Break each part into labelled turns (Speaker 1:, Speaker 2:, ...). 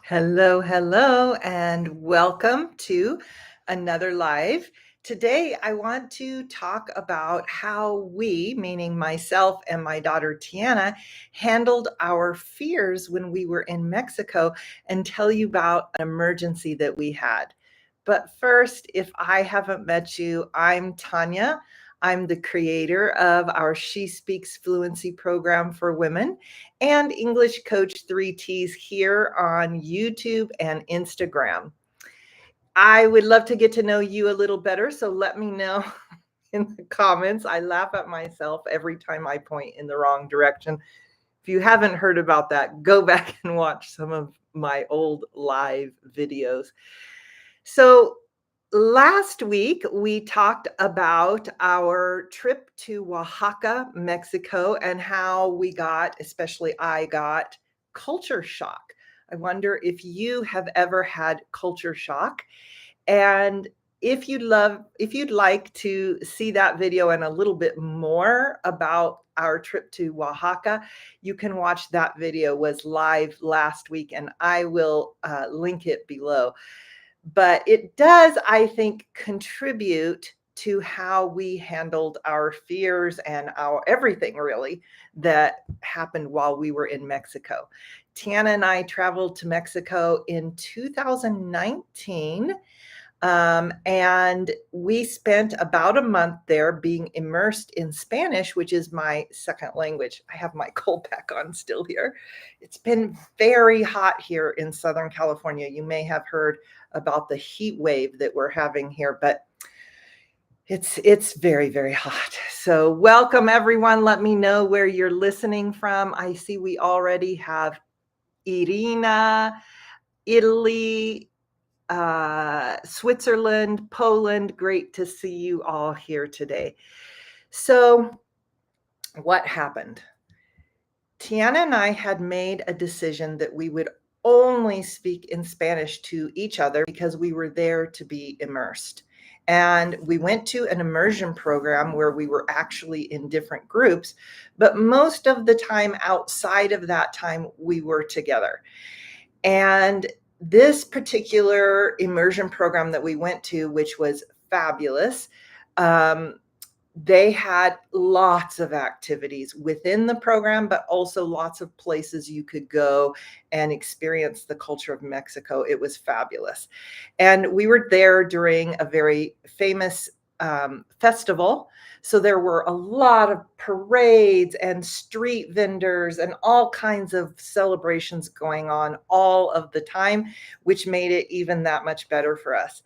Speaker 1: Hello, hello, and welcome to another live. Today, I want to talk about how we, meaning myself and my daughter Tiana, handled our fears when we were in Mexico and tell you about an emergency that we had. But first, if I haven't met you, I'm Tanya. I'm the creator of our She Speaks Fluency program for women and English Coach 3Ts here on YouTube and Instagram. I would love to get to know you a little better, so let me know in the comments. I laugh at myself every time I point in the wrong direction. If you haven't heard about that, go back and watch some of my old live videos. So, last week we talked about our trip to Oaxaca, Mexico, and how we got, especially I got, culture shock. I wonder if you have ever had culture shock. And if you'd like to see that video and a little bit more about our trip to Oaxaca, you can watch that video. It was live last week, and I will link it below. But it does, I think, contribute to how we handled our fears and our everything really that happened while we were in Mexico. Tiana and I traveled to Mexico in 2019. And we spent about a month there being immersed in Spanish, which is my second language. I have my cold pack on still here. It's been very hot here in Southern California. You may have heard about the heat wave that we're having here, but it's very, very hot. So welcome everyone. Let me know where you're listening from. I see we already have Irina, Italy, Switzerland, Poland. Great to see you all here today. So, what happened? Tiana and I had made a decision that we would only speak in Spanish to each other because we were there to be immersed. And we went to an immersion program where we were actually in different groups, but most of the time outside of that time, we were together. And this particular immersion program that we went to, which was fabulous, they had lots of activities within the program, but also lots of places you could go and experience the culture of Mexico. It was fabulous. And we were there during a very famous festival. So there were a lot of parades and street vendors and all kinds of celebrations going on all of the time, which made it even that much better for us.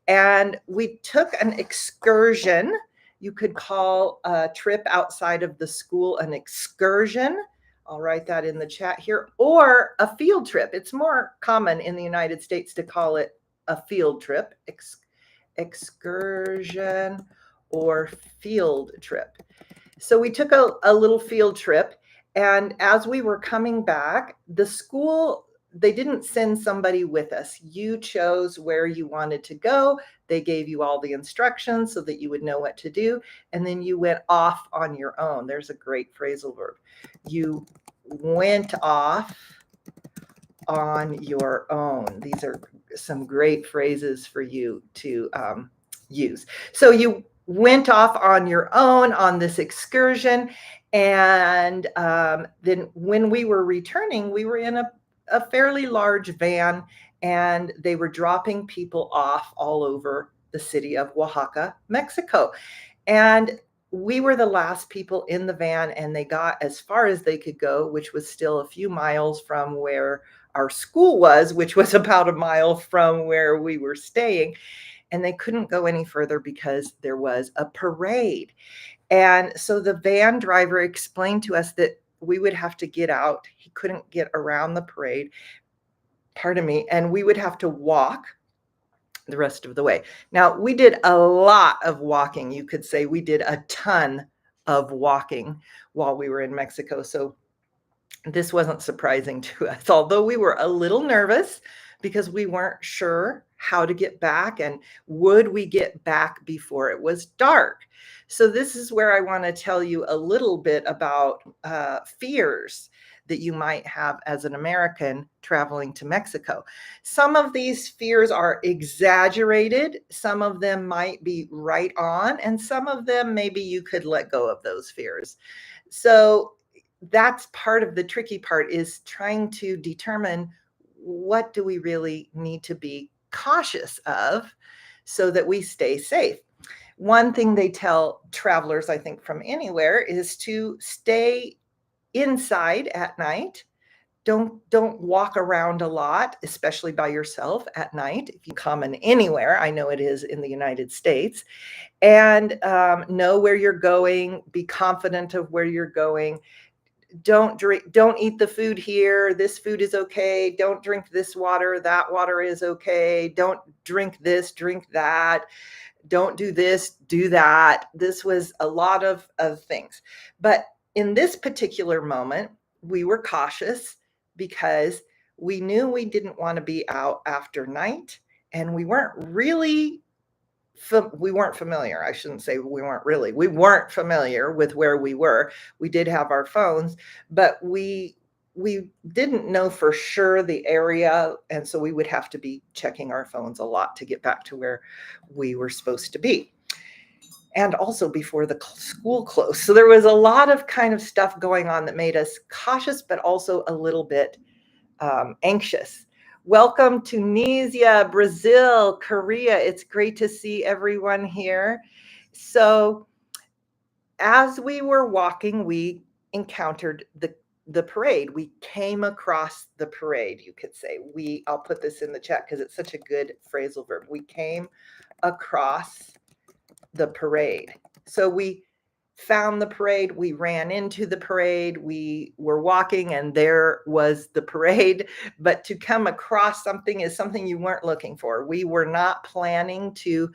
Speaker 1: And we took an excursion. You could call a trip outside of the school an excursion. I'll write that in the chat here, or a field trip. It's more common in the United States to call it a field trip, excursion or field trip. So we took a little field trip, and as we were coming back, the school, they didn't send somebody with us. You chose where you wanted to go. They gave you all the instructions so that you would know what to do, and then you went off on your own. There's a great phrasal verb. You went off on your own. These are some great phrases for you to use. So you went off on your own on this excursion, and then when we were returning, we were in a fairly large van, and they were dropping people off all over the city of Oaxaca, Mexico. And we were the last people in the van, and they got as far as they could go, which was still a few miles from where our school was, which was about a mile from where we were staying. And they couldn't go any further because there was a parade. And so the van driver explained to us that we would have to get out. He couldn't get around the parade, pardon me, and we would have to walk the rest of the way. Now, we did a lot of walking. You could say we did a ton of walking while we were in Mexico. So this wasn't surprising to us, although we were a little nervous because we weren't sure how to get back and would we get back before it was dark. So this is where I want to tell you a little bit about fears that you might have as an American traveling to Mexico. Some of these fears are exaggerated. Some of them might be right on, and some of them maybe you could let go of those fears. So that's part of the tricky part, is trying to determine what do we really need to be cautious of so that we stay safe. One thing they tell travelers, I think, from anywhere is to stay inside at night. Don't walk around a lot, especially by yourself at night. If you common anywhere, I know it is in the United States, and know where you're going. Be confident of where you're going. Don't eat the food here. This food is okay. Don't drink this water. That water is okay. Don't drink this, drink that. Don't do this, do that. This was a lot of things. But in this particular moment, we were cautious because we knew we didn't want to be out after night, and we weren't familiar. I shouldn't say we weren't familiar with where we were. We did have our phones, but we didn't know for sure the area, and so we would have to be checking our phones a lot to get back to where we were supposed to be. And also before the school closed. So there was a lot of kind of stuff going on that made us cautious, but also a little bit anxious. Welcome to Tunisia, Brazil, Korea. It's great to see everyone here. So as we were walking, we encountered the parade. We came across the parade, you could say. I'll put this in the chat because it's such a good phrasal verb. We came across the parade. So we found the parade, we ran into the parade, we were walking and there was the parade. But to come across something is something you weren't looking for. We were not planning to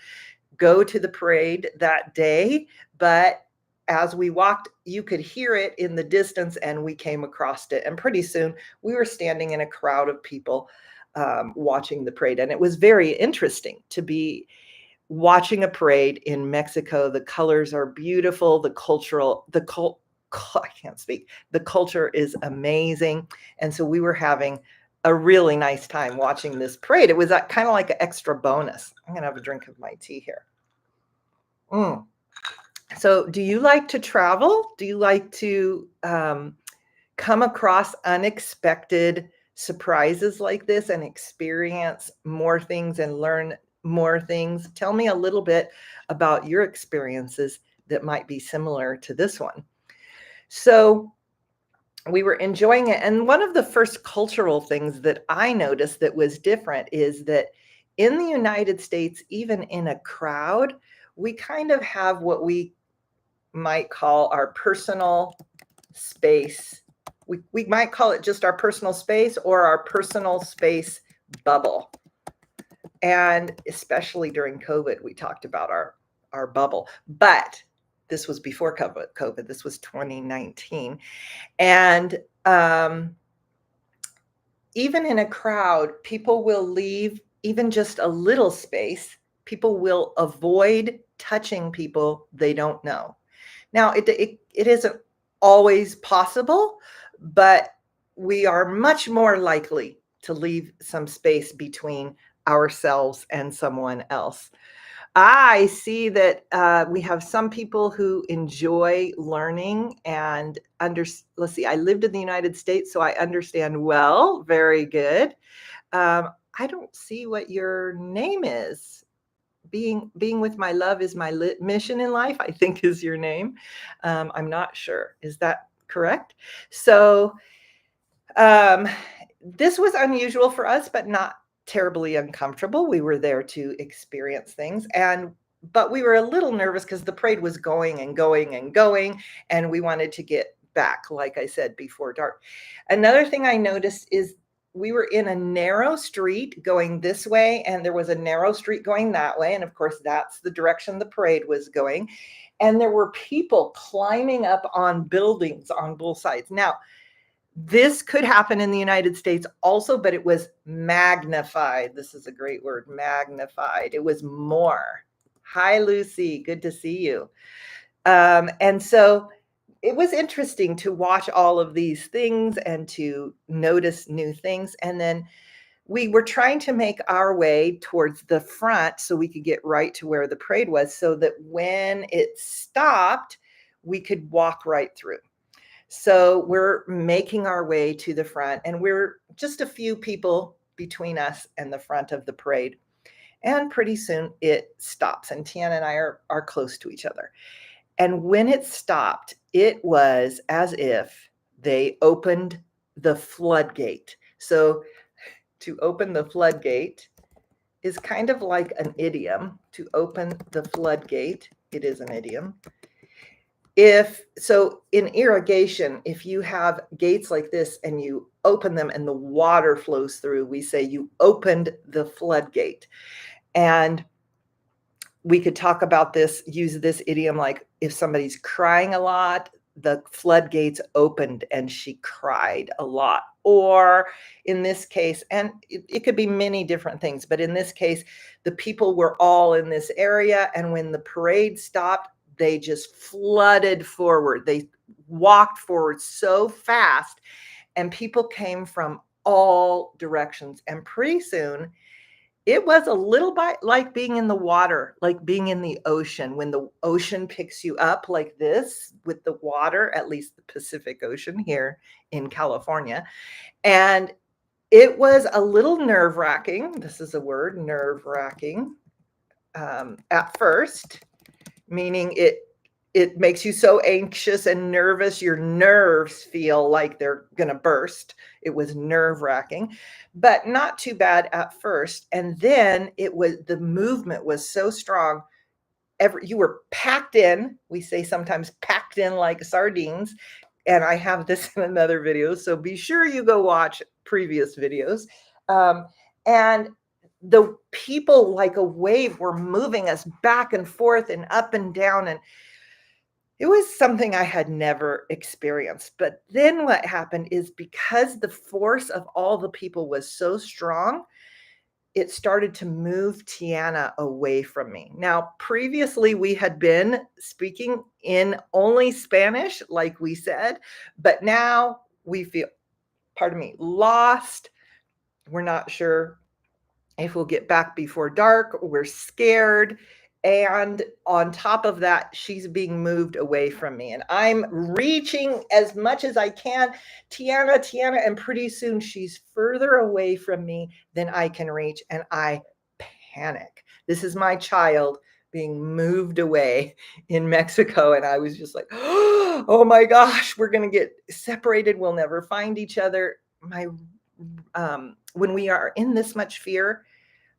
Speaker 1: go to the parade that day, but as we walked, you could hear it in the distance and we came across it. And pretty soon we were standing in a crowd of people watching the parade. And it was very interesting to be watching a parade in Mexico. The colors are beautiful. The culture is amazing. And so we were having a really nice time watching this parade. It was kind of like an extra bonus. I'm going to have a drink of my tea here. So do you like to travel? Do you like to come across unexpected surprises like this and experience more things and learn more things? Tell me a little bit about your experiences that might be similar to this one. So we were enjoying it. And one of the first cultural things that I noticed that was different is that in the United States, even in a crowd, we kind of have what we might call our personal space. We might call it just our personal space or our personal space bubble. And especially during COVID, we talked about our bubble. But this was before COVID. This was 2019. And even in a crowd, people will leave even just a little space. People will avoid touching people they don't know. Now, it isn't always possible, but we are much more likely to leave some space between ourselves and someone else. I see that we have some people who enjoy learning and let's see, I lived in the United States, so I understand well. Very good. I don't see what your name is. Being with my love is my mission in life, I think is your name. I'm not sure. Is that correct? So this was unusual for us, but not terribly uncomfortable. We were there to experience things, but we were a little nervous because the parade was going and going and going, and we wanted to get back, like I said, before dark. Another thing I noticed is we were in a narrow street going this way, and there was a narrow street going that way. And of course, that's the direction the parade was going. And there were people climbing up on buildings on both sides. Now, this could happen in the United States also, but it was magnified. This is a great word, magnified. It was more. Hi, Lucy. Good to see you. And so it was interesting to watch all of these things and to notice new things. And then we were trying to make our way towards the front so we could get right to where the parade was, so that when it stopped, we could walk right through. So we're making our way to the front, and we're just a few people between us and the front of the parade. And pretty soon it stops, and Tiana and I are close to each other. And when it stopped, it was as if they opened the floodgate. So to open the floodgate is kind of like an idiom. To open the floodgate, it is an idiom. If so, in irrigation, if you have gates like this and you open them and the water flows through, we say you opened the floodgate. And we could talk about this, use this idiom like if somebody's crying a lot, the floodgates opened and she cried a lot. Or in this case, and it could be many different things, but in this case, the people were all in this area. And when the parade stopped, they just flooded forward. They walked forward so fast, and people came from all directions. And pretty soon, it was a little bit like being in the water, like being in the ocean. When the ocean picks you up like this with the water, at least the Pacific Ocean here in California. And it was a little nerve-wracking. This is a word, nerve-wracking, at first, meaning it makes you so anxious and nervous. Your nerves feel like they're going to burst. It was nerve-wracking, but not too bad at first. And then the movement was so strong. You were packed in. We say sometimes packed in like sardines. And I have this in another video, so be sure you go watch previous videos. And the people, like a wave, were moving us back and forth and up and down. And it was something I had never experienced. But then what happened is, because the force of all the people was so strong, it started to move Tiana away from me. Now, previously we had been speaking in only Spanish, like we said, but now we feel, pardon me, lost. We're not sure if we'll get back before dark. We're scared. And on top of that, she's being moved away from me. And I'm reaching as much as I can. Tiana, Tiana. And pretty soon she's further away from me than I can reach. And I panic. This is my child being moved away in Mexico. And I was just like, oh my gosh, we're going to get separated. We'll never find each other. When we are in this much fear,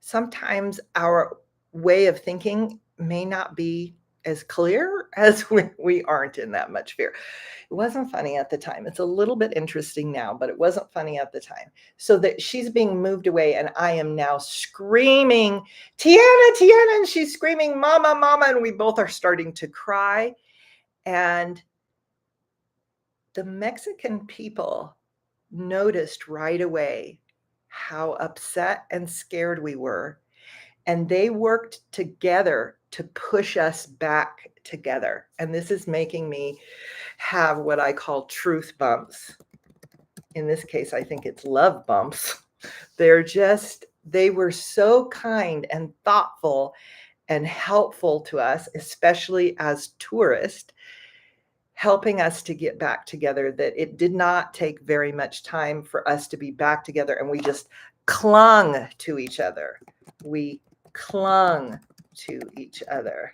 Speaker 1: sometimes our way of thinking may not be as clear as when we aren't in that much fear. It wasn't funny at the time. It's a little bit interesting now, but it wasn't funny at the time. So that she's being moved away, and I am now screaming, Tiana, Tiana, and she's screaming, Mama, Mama, and we both are starting to cry. And the Mexican people noticed right away how upset and scared we were. And they worked together to push us back together. And this is making me have what I call truth bumps. In this case, I think it's love bumps. They were so kind and thoughtful and helpful to us, especially as tourists, helping us to get back together, that it did not take very much time for us to be back together. And we just clung to each other. We clung to each other.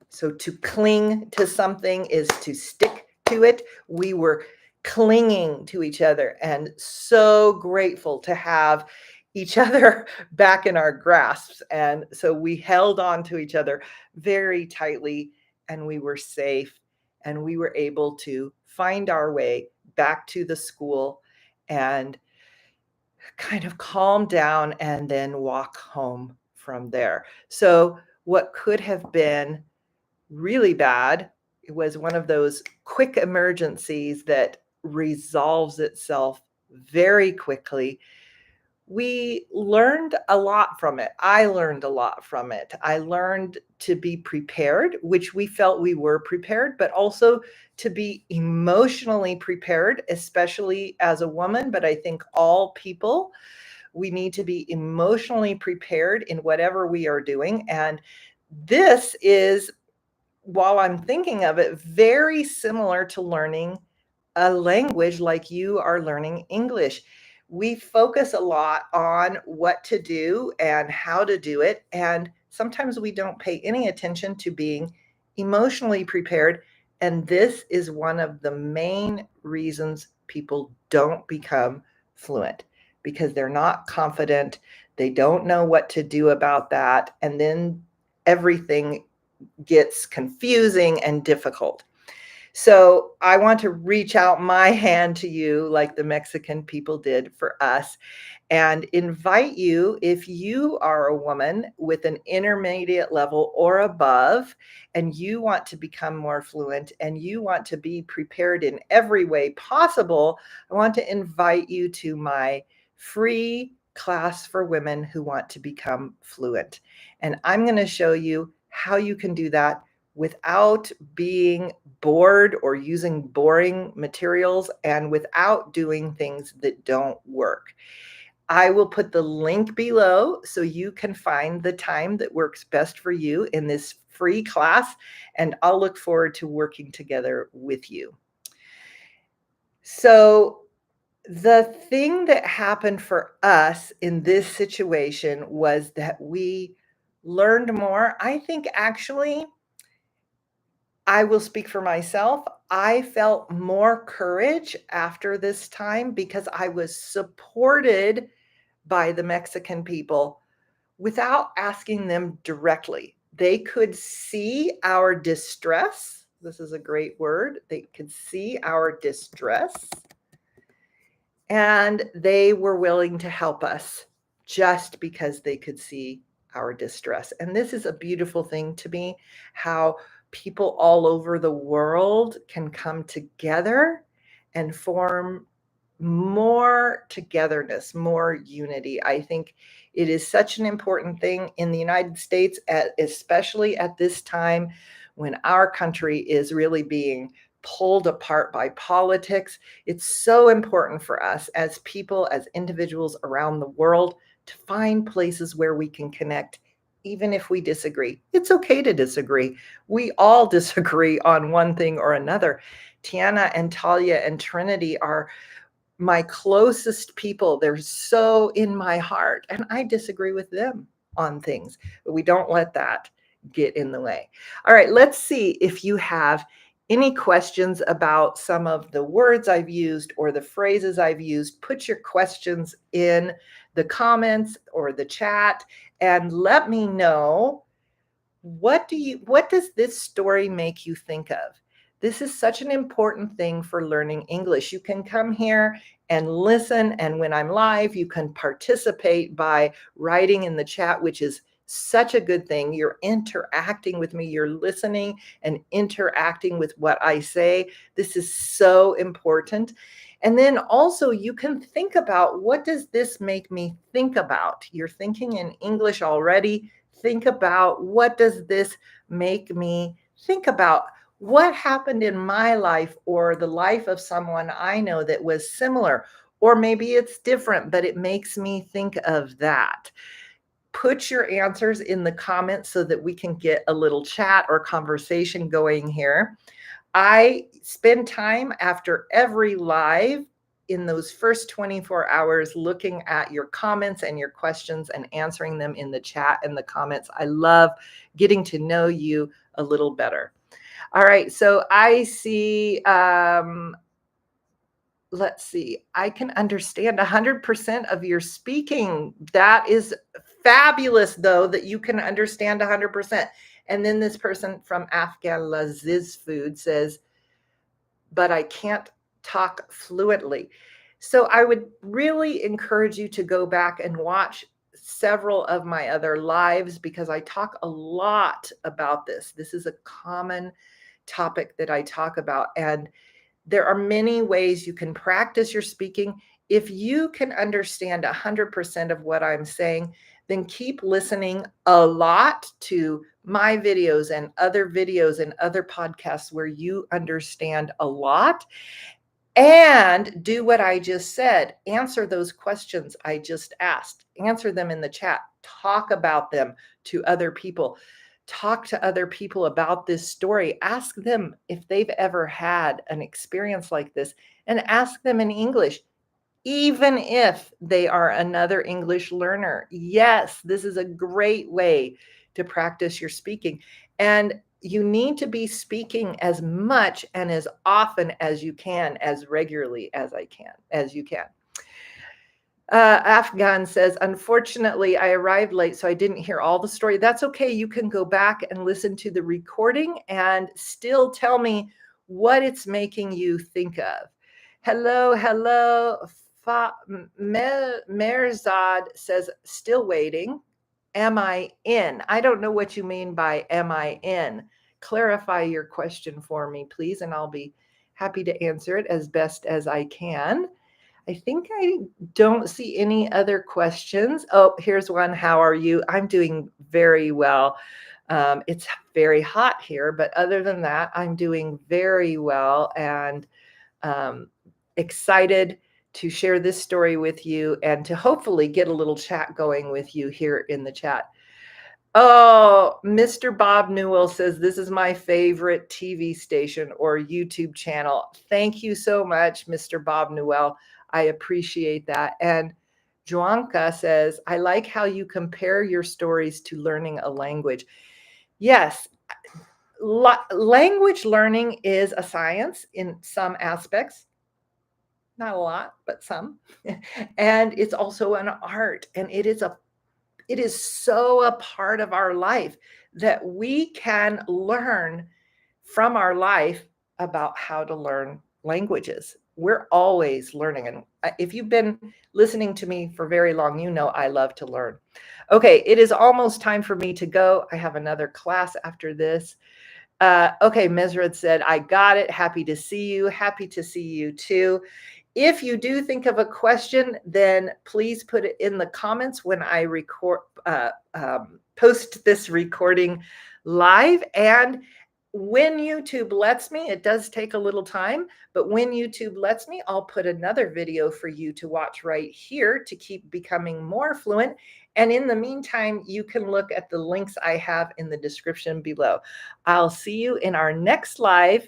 Speaker 1: So to cling to something is to stick to it. We were clinging to each other, and so grateful to have each other back in our grasps. And so we held on to each other very tightly, and we were safe, and we were able to find our way back to the school and kind of calm down and then walk home from there. So what could have been really bad, it was one of those quick emergencies that resolves itself very quickly we learned a lot from it. I learned a lot from it. I learned to be prepared, which we felt we were prepared, but also to be emotionally prepared, especially as a woman. But I think all people, we need to be emotionally prepared in whatever we are doing. And this is, while I'm thinking of it, very similar to learning a language like you are learning English. We focus a lot on what to do and how to do it. And sometimes we don't pay any attention to being emotionally prepared. And this is one of the main reasons people don't become fluent because they're not confident. They don't know what to do about that. And then everything gets confusing and difficult. So I want to reach out my hand to you like the Mexican people did for us and invite you, if you are a woman with an intermediate level or above, and you want to become more fluent and you want to be prepared in every way possible, I want to invite you to my free class for women who want to become fluent. And I'm going to show you how you can do that without being bored or using boring materials and without doing things that don't work. I will put the link below so you can find the time that works best for you in this free class, and I'll look forward to working together with you. So, the thing that happened for us in this situation was that we learned more. I think actually, I will speak for myself. I felt more courage after this time because I was supported by the Mexican people without asking them directly. They could see our distress. This is a great word. They could see our distress and they were willing to help us just because they could see our distress. And this is a beautiful thing to me, how people all over the world can come together and form more togetherness, more unity. I think it is such an important thing in the United States, especially at this time when our country is really being pulled apart by politics. It's so important for us as people, as individuals around the world, to find places where we can connect, even if we disagree. It's okay to disagree. We all disagree on one thing or another. Tiana and Talia and Trinity are my closest people. They're so in my heart, and I disagree with them on things, but we don't let that get in the way. All right, let's see if you have any questions about some of the words I've used or the phrases I've used. Put your questions in the comments or the chat and let me know, what does this story make you think of? This is such an important thing for learning English. You can come here and listen, and when I'm live, you can participate by writing in the chat, which is such a good thing. You're interacting with me, you're listening and interacting with what I say. This is so important. And then also you can think about, what does this make me think about? You're thinking in English already. Think about, what does this make me think about? What happened in my life or the life of someone I know that was similar? Or maybe it's different, but it makes me think of that. Put your answers in the comments so that we can get a little chat or conversation going here. I spend time after every live in those first 24 hours looking at your comments and your questions and answering them in the chat and the comments. I love getting to know you a little better. All right, so I see, let's see, I can understand 100% of your speaking. That is fabulous, though, that you can understand 100%. And then this person from Afghan Laziz Food says, but I can't talk fluently. So I would really encourage you to go back and watch several of my other lives because I talk a lot about this. This is a common topic that I talk about. And there are many ways you can practice your speaking. If you can understand 100% of what I'm saying, then keep listening a lot to my videos and other podcasts where you understand a lot, and do what I just said. Answer those questions I just asked. Answer them in the chat. Talk about them to other people. Talk to other people about this story. Ask them if they've ever had an experience like this, and ask them in English, even if they are another English learner. Yes, this is a great way to practice your speaking. And you need to be speaking as much and as often as you can, as regularly as you can. Afghan says, unfortunately, I arrived late, so I didn't hear all the story. That's okay. You can go back and listen to the recording and still tell me what it's making you think of. Hello. Merzad says, still waiting. Am I in? I don't know what you mean by am I in. Clarify your question for me, please, and I'll be happy to answer it as best as I can. I think I don't see any other questions. Oh, here's one. How are you? I'm doing very well. It's very hot here, but other than that, I'm doing very well, and excited to share this story with you and to hopefully get a little chat going with you here in the chat. Oh, Mr. Bob Newell says, this is my favorite TV station or YouTube channel. Thank you so much, Mr. Bob Newell. I appreciate that. And Joanka says, I like how you compare your stories to learning a language. Yes, language learning is a science in some aspects. Not a lot, but some. And it's also an art, and it is so a part of our life that we can learn from our life about how to learn languages. We're always learning. And if you've been listening to me for very long, you know I love to learn. Okay, it is almost time for me to go. I have another class after this. Okay, Mesrad said, I got it. Happy to see you. Happy to see you too. If you do think of a question, then please put it in the comments when I post this recording live. And when YouTube lets me, it does take a little time, but when YouTube lets me, I'll put another video for you to watch right here to keep becoming more fluent. And in the meantime, you can look at the links I have in the description below. I'll see you in our next live.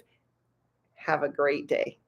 Speaker 1: Have a great day.